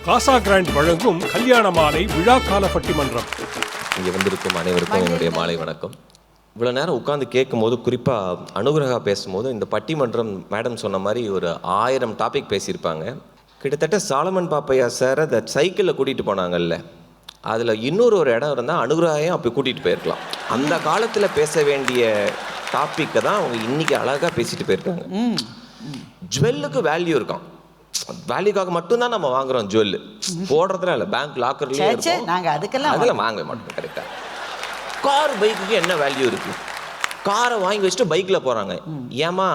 காசா grand வழங்கும் கல்யாண மாலை விழாக்கால பட்டிமன்றம். இங்கே வந்திருக்கும் அனைவருக்கும் என்னுடைய மாலை வணக்கம். இவ்வளோ நேரம் உட்காந்து கேட்கும் போது, குறிப்பாக அனுகிரகா பேசும்போது, இந்த பட்டிமன்றம் மேடம் சொன்ன மாதிரி ஒரு 1000 டாபிக் பேசியிருப்பாங்க. கிட்டத்தட்ட சாலமன் பாப்பையா சார் அந்த சைக்கிளில் கூட்டிகிட்டு போனாங்கல்ல, அதில் இன்னொரு இடம் இருந்தால் அனுகிரகையும் அப்படி கூட்டிகிட்டு போயிருக்கலாம். அந்த காலத்தில் பேச வேண்டிய டாப்பிக்கை தான் அவங்க இன்றைக்கி அழகாக பேசிட்டு போயிருக்காங்க. ஜுவல்லுக்கு வேல்யூ இருக்கான், வேல்யூக்காக மட்டும்தான் நம்ம வாங்குறோம். ஜுவல் போடுறதுல இல்லை, பேங்க் லாக்கர்லேயே அதெல்லாம் வாங்க மாட்டோம். கரெக்டாக கார் பைக்குக்கு என்ன வேல்யூ இருக்குது? காரை வாங்கி வச்சுட்டு பைக்கில் போகிறாங்க. ஏமா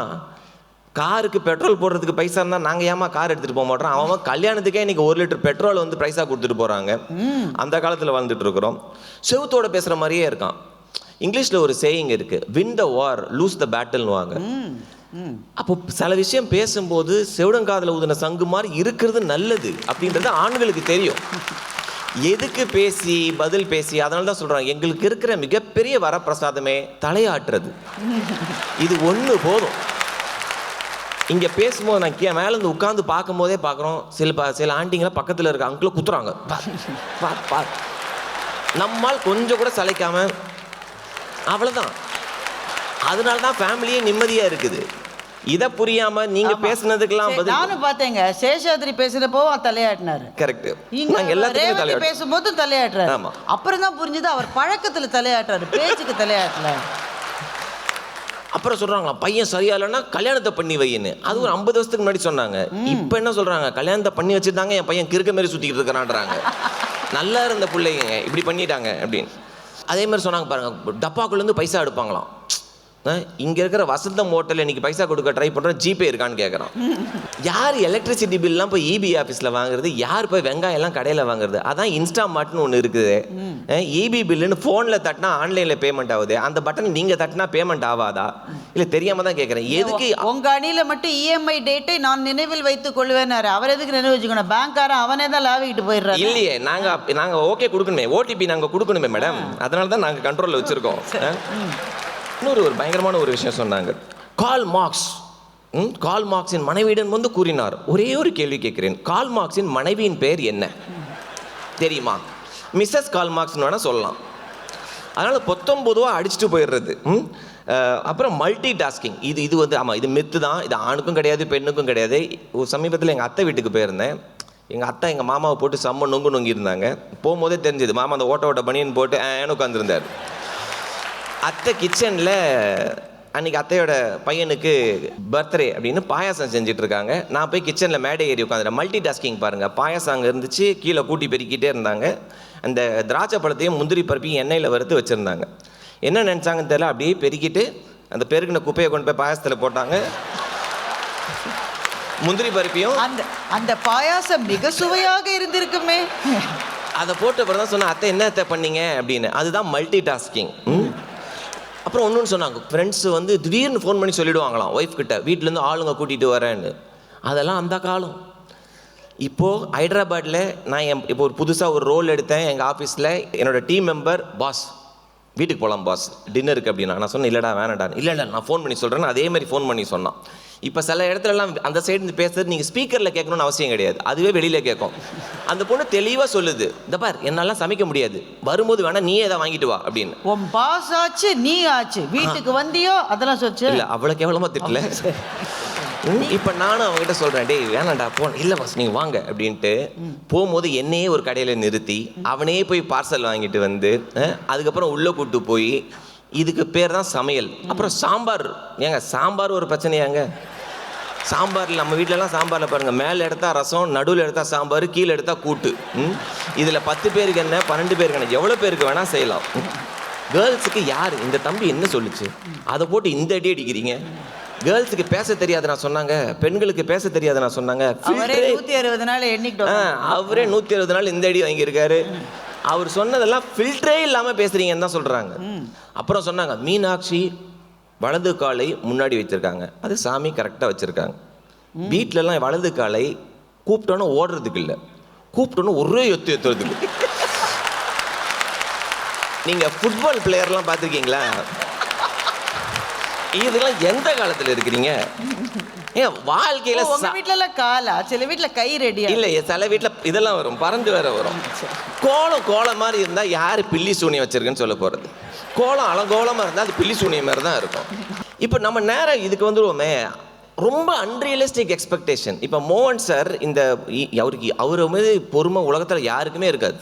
காருக்கு பெட்ரோல் போடுறதுக்கு பைசா இருந்தால் நாங்கள் ஏமா கார் எடுத்துகிட்டு போக மாட்டோம்? அவன் கல்யாணத்துக்கே இன்றைக்கி 1 லிட்டர் பெட்ரோல் வந்து பைசா கொடுத்துட்டு போகிறாங்க. அந்த காலத்தில் வாழ்ந்துட்டு இருக்கிறோம். செவுத்தோட பேசுகிற மாதிரியே இருக்கான். இங்கிலீஷில் ஒரு சேயிங் இருக்குது, win the war lose the பேட்டில்னு வாங்க. அப்போ சில விஷயம் பேசும்போது செவிடங்காதில் ஊதின சங்கு மாதிரி இருக்கிறது நல்லது அப்படின்றது ஆண்களுக்கு தெரியும். எதுக்கு பேசி பதில் பேசி, அதனால தான் சொல்கிறாங்க, எங்களுக்கு இருக்கிற மிகப்பெரிய வரப்பிரசாதமே தலையாட்டுறது. இது ஒன்று போதும். இங்கே பேசும்போது நான் மேலேருந்து உட்காந்து பார்க்கும் போதே பார்க்குறோம், சில ஆண்டிங்களாம் பக்கத்தில் இருக்க அங்கிள குத்துறாங்க. நம்மால் கொஞ்சம் கூட சளைக்காம அவ்வளோதான். அதனால தான் ஃபேமிலியே நிம்மதியாக இருக்குது. இதை புரியாம நீங்க பேசுனதுக்கெல்லாம் பதில் நானும் பார்த்தேங்க. சேஷாத்ரி பேசுறப்போ தலையாட்டினாரு. கரெக்ட். நாங்க எல்லாத்துக்கும் தலையாட்டு பேசும்போது தலையாட்டுறாரு. ஆமா. அப்புறம் தான் புரிஞ்சது அவர் பழக்கத்துல தலையாட்டுறாரு, பேச்சுக்கு தலையாட்டல. அப்புறம் சொல்றாங்களா, பையன் சரியா இல்லைன்னா கல்யாணத்தை பண்ணி வைன்னு. அது ஒரு 50 வருஷத்துக்கு முன்னாடி சொன்னாங்க. இப்போ என்ன சொல்றாங்க, கல்யாணத்தை பண்ணி வச்சுட்டாங்க, என் பையன் கிறுக்க மாதிரி சுத்திக்கிட்டு இருக்கிறான்றாங்க. நல்லா இருந்த பிள்ளைங்க இப்படி பண்ணிட்டாங்க அப்படின்னு. அதே மாதிரி சொன்னாங்க பாருங்க, டப்பாக்குள்ளேருந்து பைசா எடுப்பாங்களாம். இங்கே இருக்கிற வசந்தம் ஹோட்டலில் இன்றைக்கி பைசா கொடுக்க ட்ரை பண்ணுறோம், ஜிபே இருக்கான்னு கேட்குறான். யார் எலக்ட்ரிசிட்டி பில்லாம் போய் இபி ஆஃபீஸில் வாங்குறது? யார் போய் வெங்காயம் எல்லாம் கடையில் வாங்குறது? அதான் இன்ஸ்டாமார்ட்னு ஒன்று இருக்குது. இபி பில்லுன்னு ஃபோனில் தட்டினா ஆன்லைனில் பேமெண்ட் ஆகுது. அந்த பட்டன் நீங்கள் தட்டினா பேமெண்ட் ஆகாதா? இல்லை தெரியாமல் தான் கேட்குறேன். எதுக்கு உங்கள் அணியில் மட்டும் இஎம்ஐ டேட்டை நான் நினைவில் வைத்துக் கொள்வேன்னாரு. அவர் எதுக்கு நினைவு வச்சுக்கணும்? பேங்க்காரன் அவனே தான் லாவிக்கிட்டு போயிடுறாரு. இல்லையே, நாங்கள் ஓகே கொடுக்கணுமே, ஓடிபி நாங்கள் கொடுக்கணுமே மேடம். அதனால தான் நாங்கள் கண்ட்ரோலில் வச்சுருக்கோம். இன்னொரு பயங்கரமான ஒரு விஷயம் சொன்னாங்க. கார்ல் மார்க்ஸின் மனைவியிடம் வந்து கூறினார். ஒரே ஒரு கேள்வி கேட்கிறேன், கார்ல் மார்க்ஸின் மனைவியின் பெயர் என்ன தெரியுமா? மிஸ்ஸஸ் கார்ல் மார்க்ஸ்னு வேணால் சொல்லலாம். அதனால் 19 அடிச்சுட்டு போயிடுறது. அப்புறம் மல்டி டாஸ்கிங், இது வந்து ஆமாம், இது மித்து தான். இது ஆணுக்கும் கிடையாது, பெண்ணுக்கும் கிடையாது. சமீபத்தில் எங்கள் அத்தை வீட்டுக்கு போயிருந்தேன். எங்கள் அத்தை எங்கள் மாமாவை போட்டு செம்ம நொங்கி இருந்தாங்க. போகும்போதே தெரிஞ்சது, மாமா அந்த ஓட்ட பனியன் போட்டு ஏன்னு உட்காந்துருந்தார். அத்தை கிச்சனில் அன்றைக்கி அத்தையோட பையனுக்கு பர்த்டே அப்படின்னு பாயாசம் செஞ்சிட்ருக்காங்க. நான் போய் கிச்சனில் மேடை ஏறி உட்காந்துட்டேன். மல்டி டாஸ்கிங் பாருங்கள். பாயாசம் அங்கே இருந்துச்சு, கீழே கூட்டி பெருக்கிட்டே இருந்தாங்க. அந்த திராட்சை பழத்தையும் முந்திரி பருப்பையும் எண்ணெயில் வறுத்து வச்சுருந்தாங்க. என்ன நினச்சாங்கன்னு தெரியல, அப்படியே பெருக்கிட்டு அந்த பெருக்கின குப்பையை கொண்டு போய் பாயாசத்தில் போட்டாங்க. முந்திரி பருப்பையும் அந்த பாயாசம் மிக சுவையாக இருந்திருக்குமே. அதை போட்ட அப்புறம் தான் சொன்னேன், அத்தை என்ன அத்தை பண்ணீங்க அப்படின்னு. அதுதான் மல்டி டாஸ்கிங். அப்புறம் ஒன்றுன்னு சொன்னாங்க, ஃப்ரெண்ட்ஸு வந்து திடீர்னு ஃபோன் பண்ணி சொல்லிவிடுவாங்களாம் ஒய்ஃப் கிட்ட, வீட்டிலேருந்து ஆளுங்க கூட்டிகிட்டு வரேன்னு. அதெல்லாம் அந்த காலம். இப்போது ஹைதராபாத்தில் நான் இப்போ ஒரு புதுசாக ஒரு ரோல் எடுத்தேன் எங்கள் ஆஃபீஸில். என்னோடய டீம் மெம்பர், பாஸ் வீட்டுக்கு போகலாம் பாஸ் டின்னருக்கு அப்படின்னா. நான் சொன்னேன் இல்லைடா வேணாடான்னு. இல்லை நான் ஃபோன் பண்ணி சொல்கிறேன்னு அதே மாதிரி ஃபோன் பண்ணி சொன்னான். இப்போ சில இடத்துலலாம் அந்த சைடு பேசுறது நீங்கள் ஸ்பீக்கரில் கேட்கணும்னு அவசியம் கிடையாது, அதுவே வெளியில் கேட்கும். அந்த பொண்ணு தெளிவாக சொல்லுது, இந்த பார் என்னாலாம் சமைக்க முடியாது, வரும்போது வேணா நீயே எதாவது வாங்கிட்டு வா அப்படின்னு. உன் பாஸ் ஆச்சு, நீ ஆச்சு, வீட்டுக்கு வந்தியோ அதெல்லாம் சொல்லிச்சு. இல்லை அவ்வளோ கேவலமாக திட்டல. இப்போ நானும் அவங்ககிட்ட சொல்கிறேன், டேய் வேணாண்டா போன. இல்லை பாஸ் நீங்கள் வாங்க அப்படின்ட்டு போகும்போது என்னையே ஒரு கடையில் நிறுத்தி அவனே போய் பார்சல் வாங்கிட்டு வந்து அதுக்கப்புறம் உள்ளே கூப்பிட்டு போய், இதுக்கு பேர் தான் சமையல். அப்புறம் சாம்பார். ஏங்க சாம்பார் ஒரு பிரச்சனையாங்க? சாம்பாரில் நம்ம வீட்டிலலாம் சாம்பாரில் பாருங்கள், மேலே எடுத்தால் ரசம், நடுவில் எடுத்தால் சாம்பார், கீழே எடுத்தால் கூட்டு. இதில் 10 பேருக்கு என்ன, 12 பேருக்கு என்ன, எவ்வளோ பேருக்கு வேணால் செய்யலாம். கேர்ள்ஸுக்கு யார் இந்த தம்பி என்ன சொல்லுச்சு, அதை போட்டு இந்த அடி அடிக்கிறீங்க? கேர்ள்ஸுக்கு பேச தெரியாது நான் சொன்னாங்க, பெண்களுக்கு பேச தெரியாது நான் சொன்னாங்க. அவரே 160 நாள் அவரே 160 நாள் இந்த அடி வாங்கியிருக்காரு. அவர் சொன்னதெல்லாம் ஃபில்டரே இல்லாமல் பேசுகிறீங்கன்னு தான் சொல்கிறாங்க. அப்புறம் சொன்னாங்க, மீனாட்சி வலது காலை முன்னாடி வச்சுருக்காங்க, அது சாமி கரெக்டாக வச்சுருக்காங்க. வீட்டிலலாம் வலது காலை கூப்பிட்டோன்னு ஓடுறதுக்கு இல்லை, கூப்பிட்டோன்னு ஒரே எத்துறதுக்கு. நீங்கள் ஃபுட்பால் பிளேயர்லாம் பார்த்துருக்கீங்களா? இதெல்லாம் எந்த காலத்தில் இருக்கிறீங்க? ஏன் வாழ்க்கையில் உங்க வீட்டுல எல்லாம் காலா, சில வீட்டுல கை ரெடியா இல்லை, சில வீட்டில் இதெல்லாம் வரும், பறந்து வேற வரும். கோலம் மாதிரி இருந்தால் யார் பில்லி சூனியம் வச்சிருக்குன்னு சொல்ல போகிறது? கோலம் அலங்கோலமாக இருந்தால் அது பில்லி சூனியம் மாதிரி தான் இருக்கும். இப்போ நம்ம நேரம் இதுக்கு வந்துடுவோமே, ரொம்ப அன்ரியலிஸ்டிக் எக்ஸ்பெக்டேஷன். இப்போ மோகன் சார் இந்த அவர் மீது பொறுமை உலகத்தில் யாருக்குமே இருக்காது.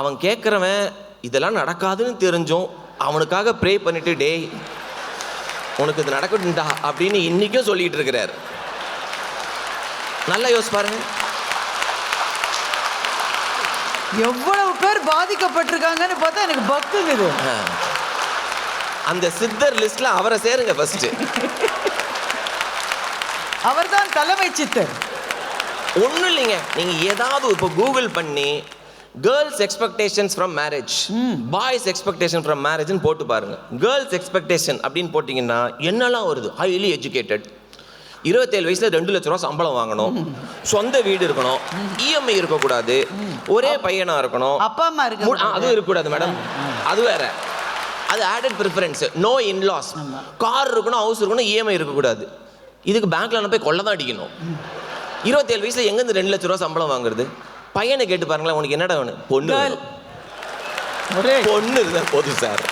அவன் கேட்குறவன் இதெல்லாம் நடக்காதுன்னு தெரிஞ்சும் அவனுக்காக ப்ரே பண்ணிட்டு, டேய் உனக்கு இது நடக்கட்டும்டா அப்படின்னு இன்னைக்கும் சொல்லிட்டு இருக்கிறார். நல்லா யோசிச்சு பாருங்க, எவ்வளவு பேர் பாதிக்கப்பட்டிருக்காங்கன்னு பார்த்தா எனக்கு பக்குங்குது. அந்த சித்தர் லிஸ்ட்ல அவரை சேருங்க ஃபர்ஸ்ட். அவர்தான் தலைமை சித்தர். ஒன்றும் இல்லைங்க, நீங்க ஏதாவது இப்போ கூகுள் பண்ணி girls expectations from marriage, boys expectation from மேரேஜ்னு போட்டு பாருங்க. கேர்ள்ஸ் எக்ஸ்பெக்டேஷன் அப்படின்னு போட்டிங்கன்னா என்னெல்லாம் வருது? ஹைலி எஜுகேட்டட், 27 வயசுல 2 லட்ச ரூபா சம்பளம் வாங்கணும், சொந்த வீடு இருக்கணும், இஎம்ஐ இருக்கக்கூடாது, ஒரே பையனா இருக்கணும், அப்பா அம்மா இருக்கு, அதுவும் இருக்கக்கூடாது மேடம், அது வேற, அது added preference, no in-laws, car இருக்கணும், ஹவுஸ் இருக்கணும், இஎம்ஐ இருக்கக்கூடாது. இதுக்கு பேங்க்ல போய் கொள்ள தான் அடிக்கணும். 27 வயசுல எங்கேருந்து 2 லட்ச ரூபா சம்பளம் வாங்குறது? பையனை கேட்டு பாருங்களேன், உனக்கு என்னடா வேணும்? பொண்ணு இருந்தா போதும் சார்.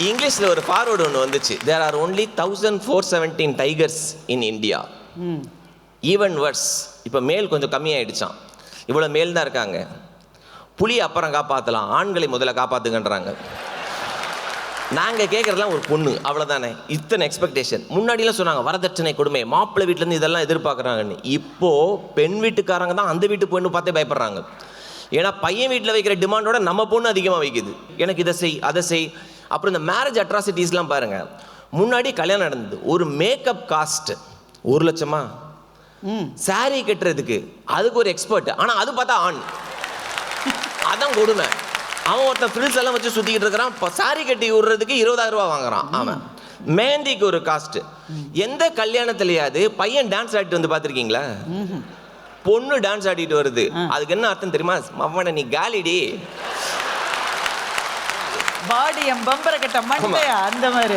இங்கிலீஷ்ல ஒரு ஃபார்வர்டு ஒன்று வந்துச்சு, there are only 1417 tigers in India. Even worse, இப்போ மேல் கொஞ்சம் கம்மியாயிடுச்சான், இவ்வளோ மேல் தான் இருக்காங்க. புலி அப்புறம் காப்பாற்றலாம், ஆண்களை முதல்ல காப்பாற்றுங்கன்றாங்க. நாங்கள் கேட்குறதுலாம் ஒரு பொண்ணு, அவ்வளோதானே. இத்தனை எக்ஸ்பெக்டேஷன். முன்னாடிலாம் சொன்னாங்க வரதட்சணை கொடுமை, மாப்பிள்ளை வீட்டிலேருந்து இதெல்லாம் எதிர்பார்க்குறாங்கன்னு. இப்போது பெண் வீட்டுக்காரங்க தான் அந்த வீட்டு பொண்ணு பார்த்தே பயப்படுறாங்க. ஏன்னா பையன் வீட்டில் வைக்கிற டிமாண்டோட நம்ம பொண்ணு அதிகமாக வைக்குது. எனக்கு இதை செய், அதை செய். அப்புறம் இந்த மேரேஜ் அட்ராசிட்டிஸ்லாம் பாருங்கள். முன்னாடி கல்யாணம் நடந்தது, ஒரு மேக்கப் காஸ்ட் 1 லட்சமா, சாரி கட்டுறதுக்கு அதுக்கு ஒரு எக்ஸ்பர்ட், ஆனால் அது பார்த்தா ஆண். அதான் கொடுமை. அவன் ஒருத்தன் ஃப்ரில்ஸ் எல்லாம் வச்சு சுற்றிக்கிட்டு இருக்கிறான், சாரி கட்டி விடுறதுக்கு 20,000 ரூபா வாங்குறான். அவன் மேந்திக்கு ஒரு காஸ்ட். எந்த கல்யாணத்துலையாவது பையன் டான்ஸ் ஆடிட்டு வந்து பார்த்துருக்கீங்களா? பொண்ணு டான்ஸ் ஆடிட்டு வருது, அதுக்கு என்ன அர்த்தம் தெரியுமா? அவனை நீ காலிடி பாடி பம்பர கட்ட மண்டையா அந்த மாதிரி.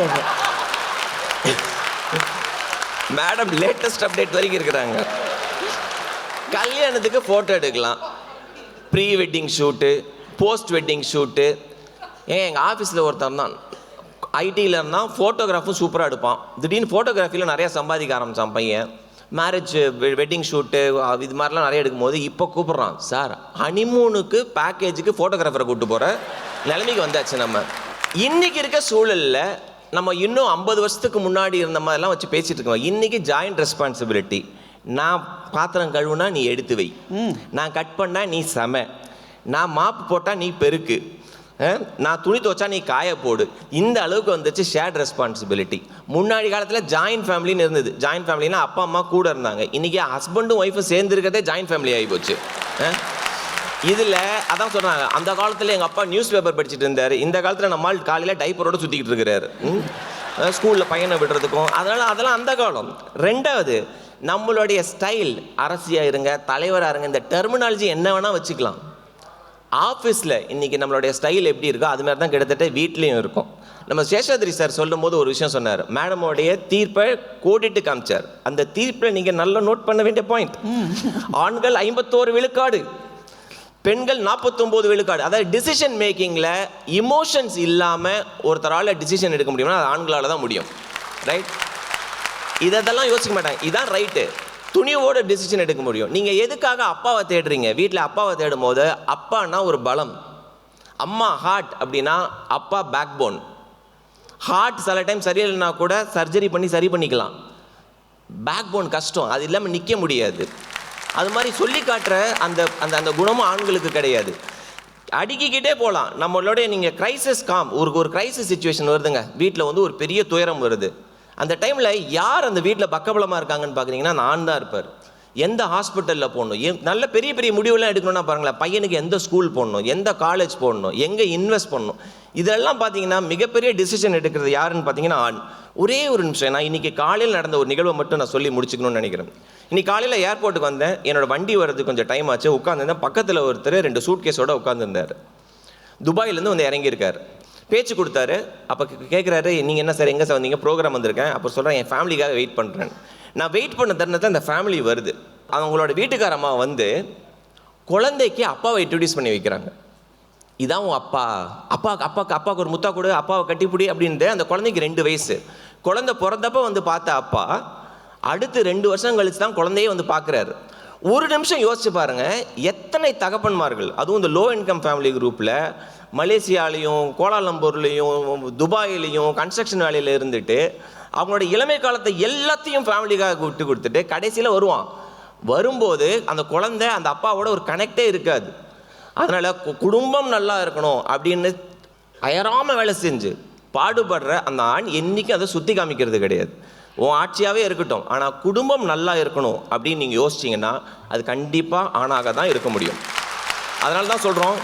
மேடம் லேட்டஸ்ட் அப்டேட் வரைக்கும் இருக்கிறாங்க. கல்யாணத்துக்கு ஃபோட்டோ எடுக்கலாம், pre wedding shoot, post wedding shoot. எங்கள் ஆஃபீஸில் ஒருத்தர் தான் ஐடியில் இருந்தால் ஃபோட்டோகிராஃபும் சூப்பராக எடுப்பான். திடீர்னு ஃபோட்டோகிராஃபியில் நிறையா சம்பாதிக்க ஆரம்பித்தான் பையன். மேரேஜ் வெட்டிங் ஷூட்டு இது மாதிரிலாம் நிறைய எடுக்கும்போது இப்போ கூப்பிட்றான், சார் ஹனிமூனுக்கு பேக்கேஜுக்கு ஃபோட்டோகிராஃபரை கூப்பிட்டு போகிற நிலைமைக்கு வந்தாச்சு. நம்ம இன்றைக்கி இருக்க சூழலில் நம்ம இன்னும் 50 வருஷத்துக்கு முன்னாடி இருந்த மாதிரிலாம் வச்சு பேசிகிட்டு இருக்கோம். இன்றைக்கி ஜாயிண்ட் ரெஸ்பான்சிபிலிட்டி. நான் பாத்திரம் கழுவுனா நீ எடுத்து வை, நான் கட் பண்ணால் நீ சமை, நான் மாப்பு போட்டால் நீ பெருக்கு, நான் துணி துவச்சா நீ காய போடு. இந்த அளவுக்கு வந்துச்சு ஷேர்ட் ரெஸ்பான்சிபிலிட்டி. முன்னாடி காலத்தில் ஜாயின்ட் ஃபேமிலின்னு இருந்தது. ஜாயின்ட் ஃபேமிலினா அப்பா அம்மா கூட இருந்தாங்க. இன்றைக்கி ஹஸ்பண்டும் ஒய்ஃபும் சேர்ந்துருக்கிறதே ஜாயின்ட் ஃபேமிலி ஆகி போச்சு. இதில் அதான் சொல்கிறாங்க, அந்த காலத்தில் எங்கள் அப்பா நியூஸ் பேப்பர் படிச்சுட்டு இருந்தார், இந்த காலத்தில் நம்மால் காலையில் டைப்பரோடு சுற்றிக்கிட்டு இருக்கிறாரு ஸ்கூலில் பையனை விடுறதுக்கும். அதெல்லாம் அந்த காலம். ரெண்டாவது, நம்மளுடைய ஸ்டைல், அரசியாக இருங்க, தலைவராக இருங்க, இந்த டெர்மினாலஜி என்ன வேணால் வச்சுக்கலாம். ஆஃபீஸில் இன்றைக்கி நம்மளுடைய ஸ்டைல் எப்படி இருக்கோ அது மாதிரி தான் கிட்டத்தட்ட வீட்லேயும் இருக்கும். நம்ம சேஷாத்ரி சார் சொல்லும் போது ஒரு விஷயம் சொன்னார், மேடமோடைய தீர்ப்பை கோடிட்டு காமிச்சார். அந்த தீர்ப்பில் நீங்கள் நல்லா நோட் பண்ண வேண்டிய பாயிண்ட், ஆண்கள் 51 விழுக்காடு, பெண்கள் 49 விழுக்காடு. அதாவது டிசிஷன் மேக்கிங்கில் இமோஷன்ஸ் இல்லாமல் ஒருத்தரால் டிசிஷன் எடுக்க முடியும்னா அது ஆண்களால் தான் முடியும். ரைட்? இதெல்லாம் யோசிக்க மாட்டாங்க, இதுதான் ரைட்டு. துணிவோட டிசிஷன் எடுக்க முடியும். நீங்கள் எதுக்காக அப்பாவை தேடுறீங்க? வீட்டில் அப்பாவை தேடும் போது அப்பானா ஒரு பலம், அம்மா ஹார்ட் அப்படின்னா அப்பா பேக் போன். ஹார்ட் சில டைம் சரியில்லைன்னா கூட சர்ஜரி பண்ணி சரி பண்ணிக்கலாம். பேக் போன் கஷ்டம், அது இல்லாமல் நிற்க முடியாது. அது மாதிரி சொல்லி காட்டுற அந்த அந்த அந்த குணமும் ஆண்களுக்கு கிடையாது. அடுக்கிக்கிட்டே போகலாம். நம்மளுடைய நீங்கள் கிரைசிஸ் ஒரு கிரைசிஸ் சுச்சுவேஷன் வருதுங்க, வீட்டில் வந்து ஒரு பெரிய துயரம் வருது. அந்த டைமில் யார் அந்த வீட்டில் பக்கபலமாக இருக்காங்கன்னு பார்க்குறீங்கன்னா நான் தான் இருப்பார். எந்த ஹாஸ்பிட்டலில் போடணும், நல்ல பெரிய பெரிய முடிவுலாம் எடுக்கணும்னா பாருங்களேன், பையனுக்கு எந்த ஸ்கூல் போடணும், எந்த காலேஜ் போடணும், எங்கே இன்வெஸ்ட் பண்ணணும், இதெல்லாம் பார்த்தீங்கன்னா மிகப்பெரிய டிசிஷன் எடுக்கிறது யாருன்னு பார்த்தீங்கன்னா ஆண். ஒரே ஒரு நிமிஷம், நான் இன்றைக்கி காலையில் நடந்த ஒரு நிகழ்வை மட்டும் நான் சொல்லி முடிச்சுக்கணும்னு நினைக்கிறேன். இன்றைக்கி காலையில் ஏர்போர்ட்டுக்கு வந்தேன், என்னோடய வண்டி வர்றதுக்கு கொஞ்சம் டைம் ஆச்சு, உட்காந்துருந்தேன். பக்கத்தில் ஒருத்தர் 2 சூட் கேஸோடு உட்காந்துருந்தார். துபாயிலேருந்து வந்து இறங்கியிருக்கார். பேச்சு கொடுத்தாரு. அப்போ கேட்குறாரு, நீங்கள் என்ன சார் எங்கே சார் வந்தீங்க? ப்ரோக்ராம் வந்திருக்கேன். அப்போ சொல்கிறேன், என் ஃபேமிலிக்காக வெயிட் பண்ணுறேன். நான் வெயிட் பண்ண தருணத்தில் அந்த ஃபேமிலி வருது. அவங்களோட வீட்டுக்கார அம்மா வந்து குழந்தைக்கு அப்பாவை இன்ட்ரடியூஸ் பண்ணி வைக்கிறாங்க. இதான் உன் அப்பா, அப்பாவுக்கு ஒரு முத்தா கொடு, அப்பாவை கட்டிப்பிடி அப்படின்ட்டு. அந்த குழந்தைக்கு 2 வயசு. குழந்தை பிறந்தப்போ வந்து பார்த்த அப்பா அடுத்து 2 வருஷம் கழிச்சு தான் குழந்தையே வந்து பார்க்குறாரு. ஒரு நிமிஷம் யோசிச்சு பாருங்கள், எத்தனை தகப்பன்மார்கள், அதுவும் இந்த லோ இன்கம் ஃபேமிலி குரூப்பில் மலேசியாலையும் கோலாலம்பூர்லேயும் துபாயிலையும் கன்ஸ்ட்ரக்ஷன் வேலையில் இருந்துட்டு அவங்களோட இளமை காலத்தை எல்லாத்தையும் ஃபேமிலிக்காக விட்டு கொடுத்துட்டு கடைசியில் வரும்போது அந்த குழந்தை அந்த அப்பாவோட ஒரு கனெக்டே இருக்காது. அதனால் குடும்பம் நல்லா இருக்கணும் அப்படின்னு அயராமல் வேலை செஞ்சு பாடுபடுற அந்த ஆண் என்றைக்கும் அதை சுற்றி காமிக்கிறது கிடையாது. உன் ஆட்சியாகவே இருக்கட்டும், ஆனால் குடும்பம் நல்லா இருக்கணும் அப்படின்னு நீங்கள் யோசிச்சிங்கன்னா அது கண்டிப்பாக ஆணாக தான் இருக்க முடியும். அதனால தான் சொல்கிறோம்,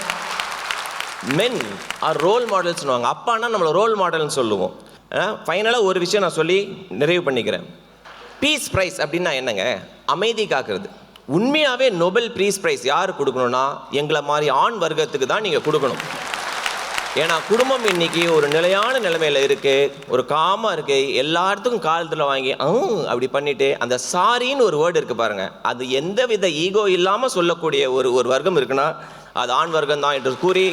மென் ஆர் ரோல் மாடல்ஸ்னுவாங்க. அப்பான்னா நம்மளை ரோல் மாடல்னு சொல்லுவோம். ஃபைனலாக ஒரு விஷயம் நான் சொல்லி நிறைவு பண்ணிக்கிறேன். பீஸ் ப்ரைஸ் அப்படின்னா என்னங்க? அமைதி காக்கிறது. உண்மையாகவே நோபல் பீஸ் ப்ரைஸ் யார் கொடுக்கணும்னா எங்களை மாதிரி ஆண் வர்க்கத்துக்கு தான் நீங்கள் கொடுக்கணும். ஏன்னா குடும்பம் இன்னைக்கு ஒரு நிலையான நிலைமையில் இருக்குது, ஒரு காமாக இருக்குது. எல்லாத்துக்கும் காலத்தில் வாங்கி அப்படி பண்ணிவிட்டு அந்த சாரின்னு ஒரு வேர்டு இருக்குது பாருங்கள், அது எந்த வித ஈகோ இல்லாமல் சொல்லக்கூடிய ஒரு வர்க்கம் இருக்குன்னா அது ஆண் வர்க்கம் தான் என்று கூறி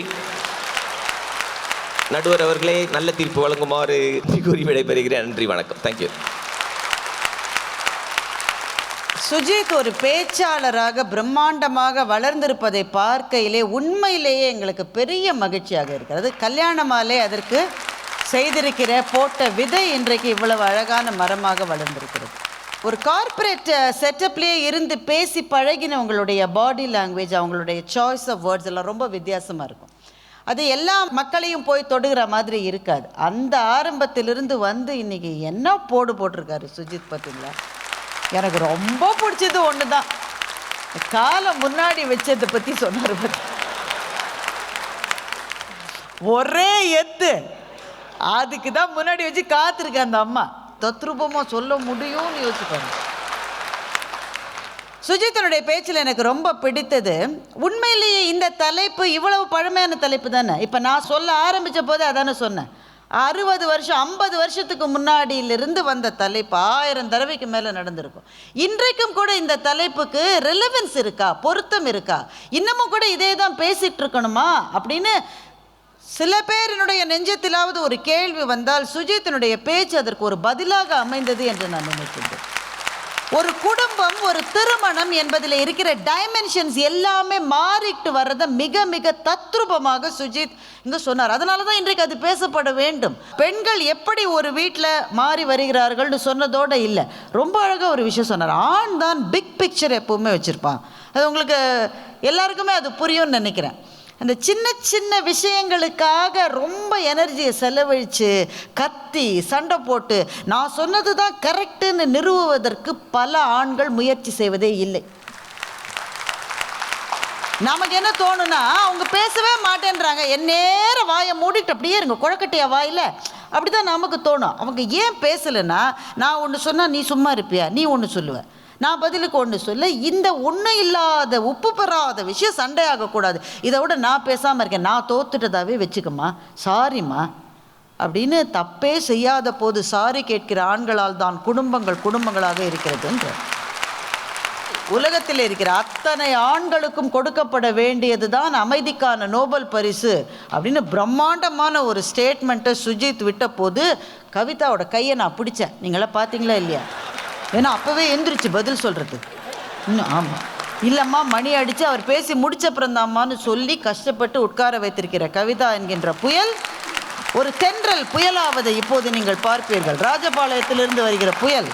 நடுவர் அவர்களே நல்ல தீர்ப்பு வழங்குமாறு கூறி விடைபெறுகிறேன். நன்றி, வணக்கம். தேங்க்யூ. சுஜித் ஒரு பேச்சாளராக பிரம்மாண்டமாக வளர்ந்திருப்பதை பார்க்கையிலே உண்மையிலேயே எங்களுக்கு பெரிய மகிழ்ச்சியாக இருக்கிறது. கல்யாணமாலே அதற்கு செய்திருக்கிற போட்ட விதை இன்றைக்கு இவ்வளவு அழகான மரமாக வளர்ந்திருக்கிறது. ஒரு கார்ப்பரேட் செட்டப்லேயே இருந்து பேசி பழகின உங்களுடைய பாடி லாங்குவேஜ், அவங்களுடைய சாய்ஸ் ஆஃப் வேர்ட்ஸ் எல்லாம் ரொம்ப வித்தியாசமாக இருக்கும். அது எல்லா மக்களையும் போய் தொடுகிற மாதிரி இருக்காது. அந்த ஆரம்பத்திலிருந்து வந்து இன்றைக்கி என்ன போட்டிருக்காரு சுஜித் பார்த்தீங்களா? எனக்கு ரொம்ப பிடிச்சது ஒன்று தான், காலம் முன்னாடி வச்சதை பற்றி சொன்னார். ஒரே எத்து அதுக்கு தான் முன்னாடி வச்சு காத்திருக்கேன் அந்த அம்மா. தத்ரூபமாக சொல்ல முடியும்னு யோசிப்பாங்க. சுஜித்தனுடைய பேச்சில் எனக்கு ரொம்ப பிடித்தது, உண்மையிலேயே இந்த தலைப்பு இவ்வளவு பழமையான தலைப்பு தானே. இப்போ நான் சொல்ல ஆரம்பித்த போது அதானே சொன்னேன். 60 வருஷம் 50 வருஷத்துக்கு முன்னாடியிலிருந்து வந்த தலைப்பு 1000 தடவைக்கு மேலே நடந்திருக்கும். இன்றைக்கும் கூட இந்த தலைப்புக்கு ரெலவென்ஸ் இருக்கா, பொருத்தம் இருக்கா, இன்னமும் கூட இதே தான் பேசிகிட்டு இருக்கணுமா அப்படின்னு சில பேரினுடைய நெஞ்சத்திலாவது ஒரு கேள்வி வந்தால் சுஜித்தினுடைய பேச்சு அதற்கு ஒரு பதிலாக அமைந்தது என்று நான் நினைக்கின்றேன். ஒரு குடும்பம், ஒரு திருமணம் என்பதில் இருக்கிற டைமென்ஷன்ஸ் எல்லாமே மாறிட்டு வர்றதை மிக மிக தத்ரூபமாக சுஜித் இங்கே சொன்னார். அதனால தான் இன்றைக்கு அது பேசப்பட வேண்டும். பெண்கள் எப்படி ஒரு வீட்டில் மாறி வருகிறார்கள்னு சொன்னதோடு இல்லை, ரொம்ப அழகாக ஒரு விஷயம் சொன்னார். ஆண் தான் பிக் பிக்சர் எப்போவுமே வச்சுருப்பான். அது உங்களுக்கு எல்லாருக்குமே அது புரியும்னு நினைக்கிறேன். அந்த சின்ன சின்ன விஷயங்களுக்காக ரொம்ப எனர்ஜியை செலவழித்து கத்தி சண்டை போட்டு நான் சொன்னது தான் கரெக்டுன்னு நிறுவுவதற்கு பல ஆண்கள் முயற்சி செய்வதே இல்லை. நமக்கு என்ன தோணுன்னா, அவங்க பேசவே மாட்டேன்றாங்க, எந்நேர வாயை மூடிட்டு அப்படியே இருங்க, குழக்கட்டையா வாயில், அப்படி தான் நமக்கு தோணும். அவங்க ஏன் பேசலைன்னா, நான் ஒன்று சொன்னால் நீ சும்மா இருப்பியா, நீ ஒன்று சொல்லுவேன், நான் பதிலுக்கு ஒன்று சொல்ல, இந்த ஒன்றும் இல்லாத உப்பு பெறாத விஷயம் சண்டையாகக்கூடாது, இதை விட நான் பேசாமல் இருக்கேன், நான் தோத்துட்டதாகவே வச்சுக்கம்மா, சாரிம்மா அப்படின்னு தப்பே செய்யாத போது சாரி கேட்கிற ஆண்களால் தான் குடும்பங்களாக இருக்கிறதுன்ற உலகத்தில் இருக்கிற அத்தனை ஆண்களுக்கும் கொடுக்கப்பட வேண்டியது தான் அமைதிக்கான நோபல் பரிசு அப்படின்னு பிரம்மாண்டமான ஒரு ஸ்டேட்மெண்ட்டை சுஜித் விட்ட போது கவிதாவோட கையை நான் பிடிச்சேன். நீங்களாம் பார்த்தீங்களா இல்லையா? ஏன்னா அப்போவே எந்திரிச்சு பதில் சொல்கிறது. இன்னும் ஆமாம் இல்லைம்மா மணி அடித்து அவர் பேசி முடிச்சப்புறந்தாம்மான்னு சொல்லி கஷ்டப்பட்டு உட்கார வைத்திருக்கிற கவிதா என்கின்ற புயல் ஒரு தென்றல் புயலாவதை இப்போது நீங்கள் பார்ப்பீர்கள். ராஜபாளையத்திலிருந்து வருகிற புயல்.